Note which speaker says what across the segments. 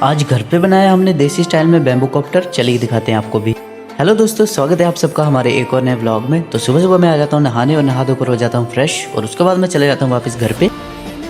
Speaker 1: आज घर पे बनाया हमने देसी स्टाइल में बैम्बू कॉप्टर। चलिए दिखाते हैं आपको भी। हेलो दोस्तों, स्वागत है आप सबका हमारे एक और नए व्लॉग में। तो सुबह सुबह मैं आ जाता हूँ नहाने और नहा धोकर हो जाता हूँ फ्रेश, और उसके बाद मैं चले जाता हूँ वापस घर पे।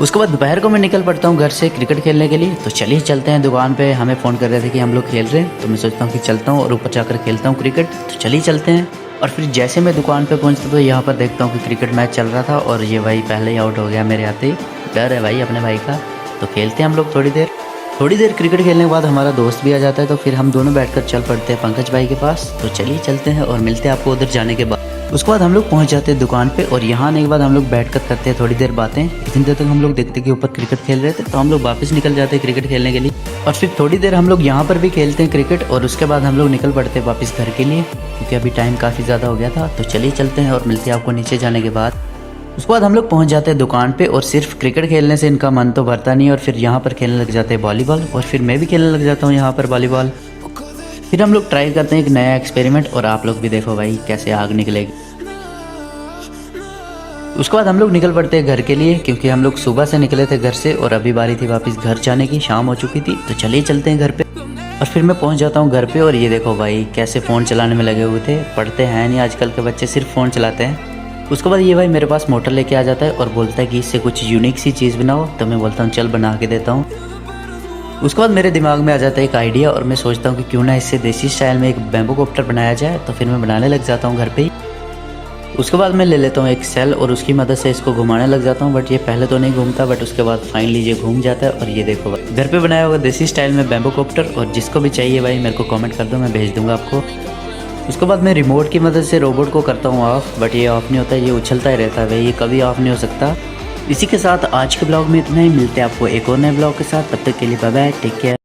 Speaker 1: उसके बाद दोपहर को मैं निकल पड़ता हूँ घर से क्रिकेट खेलने के लिए। तो चलिए चलते हैं दुकान पे। हमें फ़ोन कर रहे थे कि हम लोग खेल रहे हैं, तो मैं सोचता हूँ कि चलता हूँ और ऊपर जाकर खेलता हूँ क्रिकेट। तो चलिए चलते हैं। और फिर जैसे मैं दुकान पे पहुँचता तो यहाँ पर देखता हूँ कि क्रिकेट मैच चल रहा था और ये भाई पहले ही आउट हो गया मेरे आते ही। डर है भाई अपने भाई का। तो खेलते हैं हम लोग थोड़ी देर क्रिकेट खेलने के बाद हमारा दोस्त भी आ जाता है, तो फिर हम दोनों बैठकर चल पड़ते हैं पंकज भाई के पास। तो चलिए चलते हैं और मिलते हैं आपको उधर जाने के बाद। उसके बाद हम लोग पहुंच जाते हैं दुकान पे, और यहाँ आने के बाद हम लोग बैठकर करते हैं थोड़ी देर बातें। इतनी देर तक हम लोग देखते कि ऊपर क्रिकेट खेल रहे थे, तो हम लोग वापस निकल जाते हैं क्रिकेट खेलने के लिए। और फिर थोड़ी देर हम लोग यहाँ पर भी खेलते हैं क्रिकेट, और उसके बाद हम लोग निकल पड़ते हैं वापस घर के लिए, क्योंकि अभी टाइम काफ़ी ज़्यादा हो गया था। तो चलिए चलते हैं और मिलते हैं आपको नीचे जाने के बाद। उसके बाद हम लोग पहुंच जाते हैं दुकान पे, और सिर्फ क्रिकेट खेलने से इनका मन तो भरता नहीं, और फिर यहाँ पर खेलने लग जाते हैं वॉलीबॉल, और फिर मैं भी खेलने लग जाता हूँ यहाँ पर वॉलीबॉल। फिर हम लोग ट्राई करते हैं एक नया एक्सपेरिमेंट, और आप लोग भी देखो भाई कैसे आग निकलेगी। उसके बाद हम लोग निकल पड़ते हैं घर के लिए, क्योंकि हम लोग सुबह से निकले थे घर से, और अभी बारी थी वापस घर जाने की, शाम हो चुकी थी। तो चलिए चलते हैं घर पे। और फिर मैं पहुंच जाता हूं घर पे, और ये देखो भाई कैसे फ़ोन चलाने में लगे हुए थे। पढ़ते हैं नहीं आजकल के बच्चे, सिर्फ फ़ोन चलाते हैं। उसके बाद ये भाई मेरे पास मोटर लेके आ जाता है और बोलता है कि इससे कुछ यूनिक सी चीज़ बनाओ। तो मैं बोलता हूँ चल बना के देता हूँ। उसके बाद मेरे दिमाग में आ जाता है एक आइडिया, और मैं सोचता हूँ कि क्यों ना इससे देसी स्टाइल में एक बैम्बू कॉप्टर बनाया जाए। तो फिर मैं बनाने लग जाता हूँ घर पे ही। उसके बाद मैं ले लेता हूँ एक सेल, और उसकी मदद से इसको घुमाने लग जाता हूँ। बट ये पहले तो नहीं घूमता, बट उसके बाद फाइनली ये घूम जाता है। और ये देखो भाई घर पे बनाया हुआ देसी स्टाइल में बैम्बू कॉप्टर, और जिसको भी चाहिए भाई मेरे को कमेंट कर दो, मैं भेज दूंगा आपको। उसके बाद मैं रिमोट की मदद से रोबोट को करता हूँ ऑफ, बट ये ऑफ नहीं होता, ये उछलता ही रहता है भाई, ये कभी ऑफ नहीं हो सकता। इसी के साथ आज के ब्लॉग में इतना ही। मिलते हैं आपको एक और नए ब्लॉग के साथ। तब तक के लिए बाय बाय, टेक केयर।